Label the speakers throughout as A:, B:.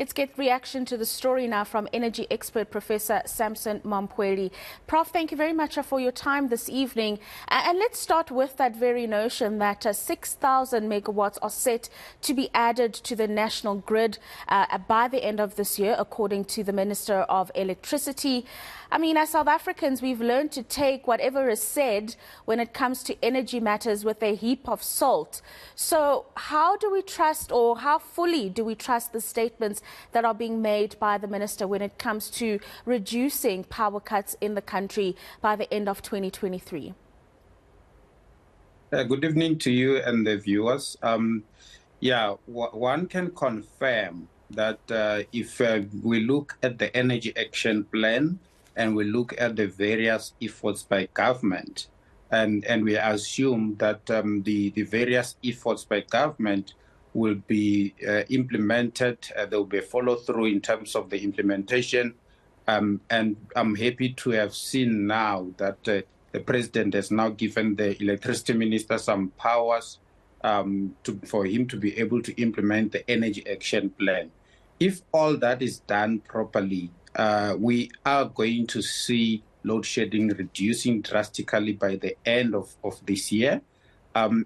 A: Let's get reaction to the story now from energy expert Professor Sampson Mamphweli. Prof, thank you very much for your time this evening. And let's start with that very notion that 6,000 megawatts are set to be added to the national grid by the end of this year, according to the Minister of Electricity. I mean, as South Africans, we've learned to take whatever is said when it comes to energy matters with a heap of salt. So how do we trust, or how fully do we trust the statements that are being made by the minister when it comes to reducing power cuts in the country by the end of 2023?
B: Good evening to you and the viewers. One can confirm that if we look at the energy action plan and we look at the various efforts by government, and we assume that the various efforts by government will be implemented, there will be a follow-through in terms of the implementation. And I'm happy to have seen now that the president has now given the electricity minister some powers for him to be able to implement the energy action plan. If all that is done properly, we are going to see load shedding reducing drastically by the end of this year.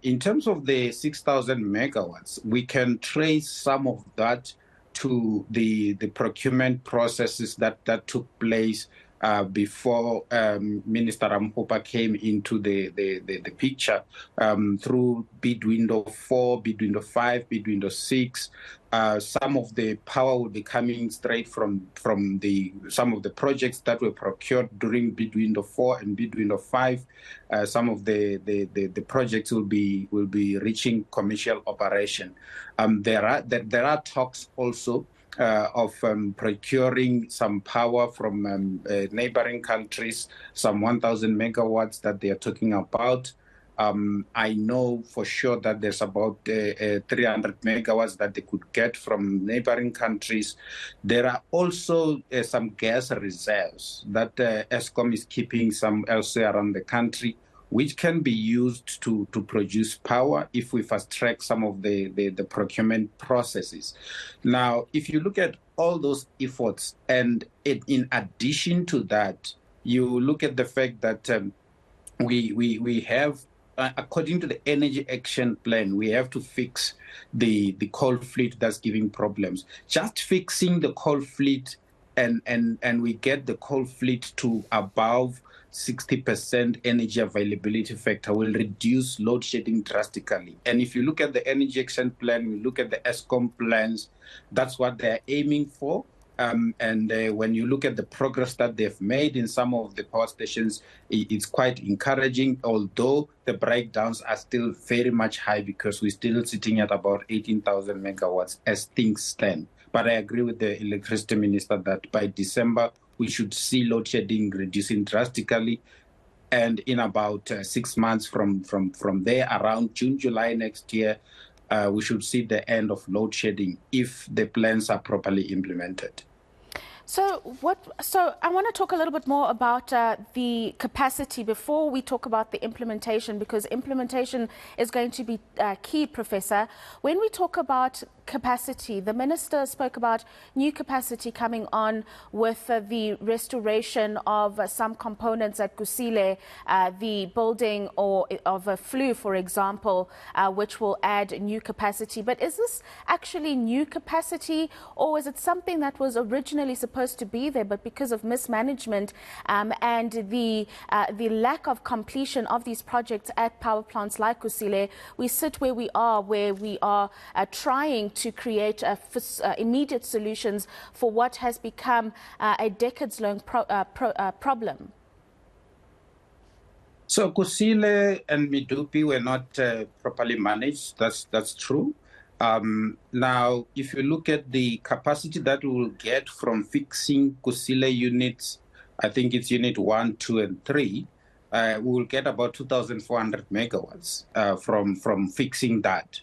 B: In terms of the 6,000 megawatts, we can trace some of that to the procurement processes that took place before Minister Ramokgopa came into the picture through bid window 4, bid window 5, bid window 6. Some of the power will be coming straight from some of the projects that were procured during bid window 4 and bid window 5. Some of the projects will be reaching commercial operation. There are talks also of procuring some power from neighboring countries, some 1,000 megawatts that they are talking about. I know for sure that there's about 300 megawatts that they could get from neighboring countries. There are also some gas reserves that ESCOM is keeping some elsewhere around the country, which can be used to produce power if we fast track some of the procurement processes. Now, if you look at all those efforts, and in addition to that, you look at the fact that we have, according to the energy action plan, we have to fix the coal fleet that's giving problems. Just fixing the coal fleet and we get the coal fleet to above 60% energy availability factor will reduce load shedding drastically. And if you look at the energy action plan, you look at the ESCOM plans, that's what they're aiming for. When you look at the progress that they've made in some of the power stations, it's quite encouraging, although the breakdowns are still very much high because we're still sitting at about 18,000 megawatts as things stand. But I agree with the electricity minister that by December, we should see load shedding reducing drastically. And in about 6 months from there, around June, July next year, we should see the end of load shedding if the plans are properly implemented.
A: So I want to talk a little bit more about the capacity before we talk about the implementation, because implementation is going to be key, Professor. When we talk about capacity, the minister spoke about new capacity coming on with the restoration of some components at Kusile, the building of a flue, for example, which will add new capacity. But is this actually new capacity, or is it something that was originally supposed to be there, but because of mismanagement and the lack of completion of these projects at power plants like Kusile, we sit where we are trying to create immediate solutions for what has become a decades-long problem?
B: So Kusile and Medupi were not properly managed. That's true. Now, if you look at the capacity that we will get from fixing Kusile units, I think it's unit 1, 2, and 3, we will get about 2,400 megawatts from fixing that.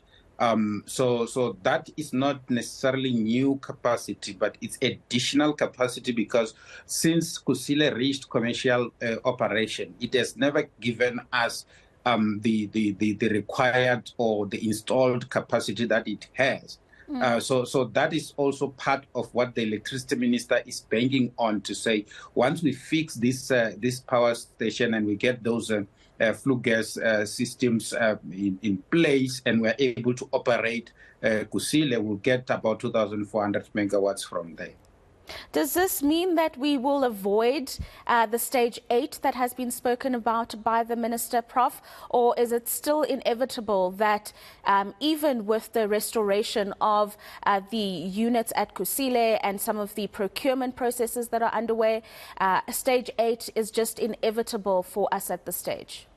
B: So that is not necessarily new capacity, but it's additional capacity, because since Kusile reached commercial operation, it has never given us the required or the installed capacity that it has. So that is also part of what the electricity minister is banking on, to say, once we fix this power station and we get those flue gas systems in place and we're able to operate Kusile, we'll get about 2,400 megawatts from there.
A: Does this mean that we will avoid the stage 8 that has been spoken about by the minister, Prof? Or is it still inevitable that even with the restoration of the units at Kusile and some of the procurement processes that are underway, stage 8 is just inevitable for us at this stage?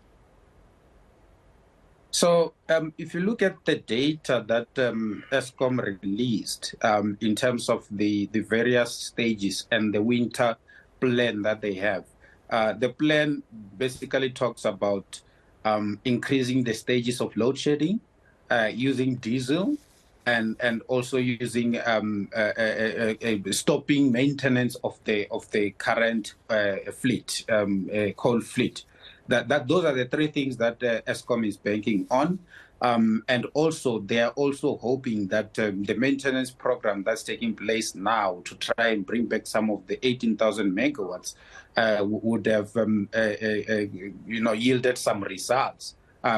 B: So if you look at the data that Eskom released in terms of the various stages and the winter plan that they have, the plan basically talks about increasing the stages of load shedding, using diesel, and also using stopping maintenance of the current fleet, coal fleet. Those are the three things that Eskom is banking on. And also, they are also hoping that the maintenance program that's taking place now to try and bring back some of the 18,000 megawatts would have, yielded some results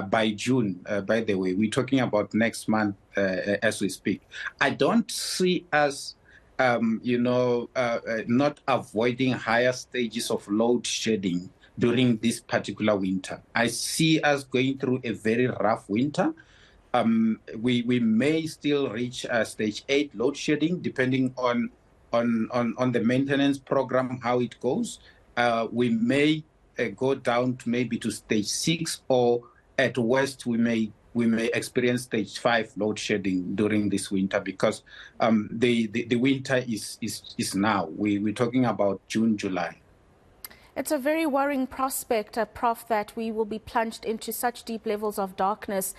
B: by June. By the way, we're talking about next month as we speak. I don't see us not avoiding higher stages of load shedding during this particular winter. I see us going through a very rough winter. We may still reach stage 8 load shedding, depending on the maintenance program, how it goes. We may go down to maybe to stage 6, or at worst we may experience stage 5 load shedding during this winter, because the winter is now. We're talking about June, July.
A: It's a very worrying prospect, Prof, that we will be plunged into such deep levels of darkness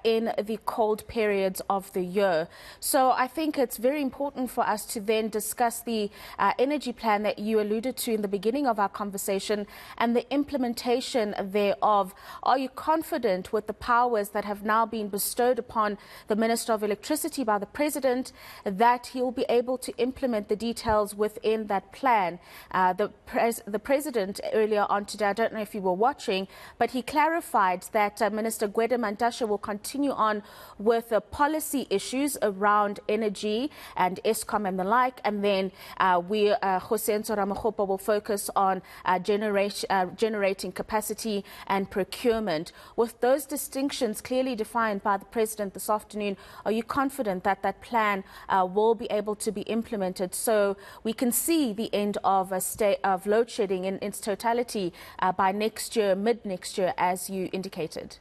A: in the cold periods of the year. So I think it's very important for us to then discuss the energy plan that you alluded to in the beginning of our conversation and the implementation thereof. Are you confident with the powers that have now been bestowed upon the Minister of Electricity by the President that he will be able to implement the details within that plan? The President earlier on today, I don't know if you were watching, but he clarified that Minister Gwede Mantashe will continue on with policy issues around energy and Eskom and the like, and then Kgosientsho Ramokgopa will focus on generating capacity and procurement. With those distinctions clearly defined by the President this afternoon, are you confident that that plan will be able to be implemented so we can see the end of a state of load shedding in its totality by next year, mid-next year, as you indicated?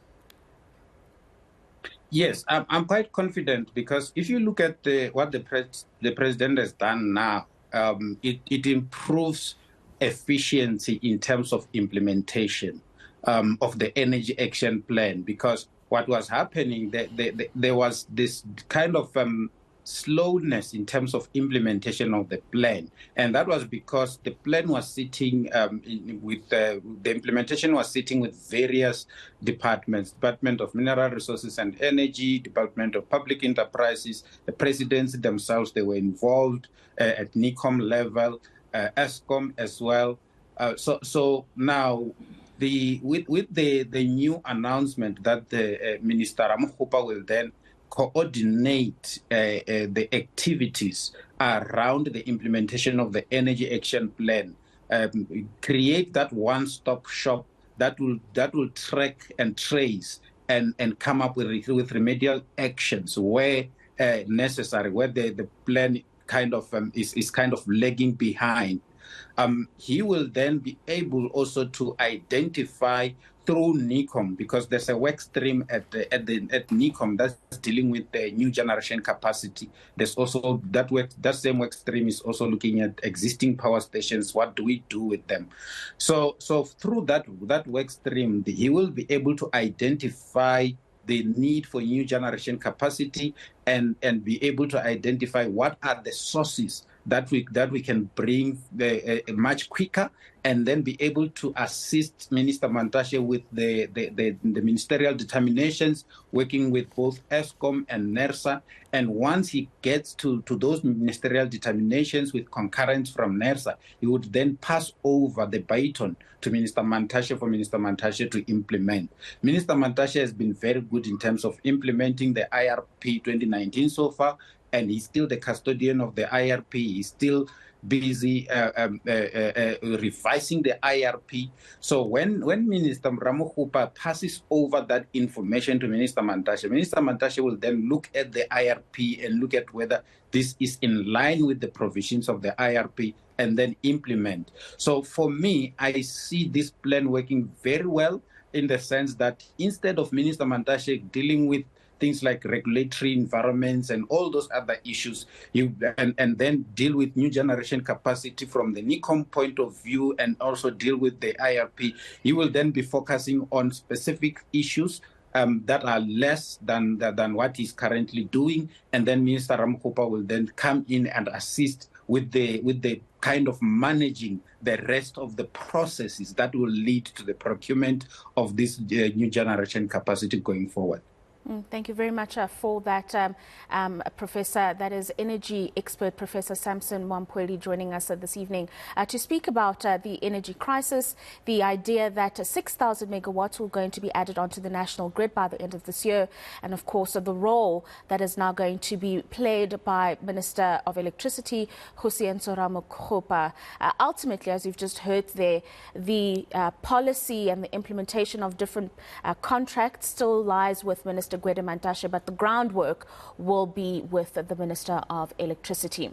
B: Yes, I'm quite confident, because if you look at what the President has done now, it improves efficiency in terms of implementation of the Energy Action Plan, because what was happening, there was this kind of slowness in terms of implementation of the plan, and that was because the plan was sitting the implementation was sitting with various departments: Department of Mineral Resources and Energy, Department of Public Enterprises, the presidency themselves. They were involved at NECOM level, Eskom as well. So now, with the new announcement that the Minister Ramokgopa will then coordinate the activities around the implementation of the Energy Action Plan, create that one-stop shop that will track and trace and come up with remedial actions where necessary, where the plan kind of is kind of lagging behind. He will then be able also to identify through NECOM, because there's a work stream at NECOM that's dealing with the new generation capacity. There's also that same work stream is also looking at existing power stations. What do we do with them? So through that work stream, he will be able to identify the need for new generation capacity and be able to identify what are the sources that we can bring much quicker, and then be able to assist Minister Mantashe with the ministerial determinations, working with both ESCOM and NERSA. And once he gets to those ministerial determinations with concurrence from NERSA, he would then pass over the baton to Minister Mantashe for Minister Mantashe to implement. Minister Mantashe has been very good in terms of implementing the IRP 2019 so far, and he's still the custodian of the IRP. He's still busy revising the IRP. So when Minister Ramokgopa passes over that information to Minister Mantashe will then look at the IRP and look at whether this is in line with the provisions of the IRP and then implement. So for me, I see this plan working very well, in the sense that instead of Minister Mantashe dealing with things like regulatory environments and all those other issues, and then deal with new generation capacity from the NICOM point of view, and also deal with the IRP, he will then be focusing on specific issues that are less than what he's currently doing, and then Minister Ramokgopa will then come in and assist with the kind of managing the rest of the processes that will lead to the procurement of this new generation capacity going forward.
A: Thank you very much for that, Professor. That is energy expert Professor Sampson Mamphweli joining us this evening to speak about the energy crisis, the idea that 6,000 megawatts will going to be added onto the national grid by the end of this year, and of course the role that is now going to be played by Minister of Electricity Kgosientsho Ramokgopa. Ultimately, as you've just heard there, the policy and the implementation of different contracts still lies with Minister Mantashe, but the groundwork will be with the Minister of Electricity.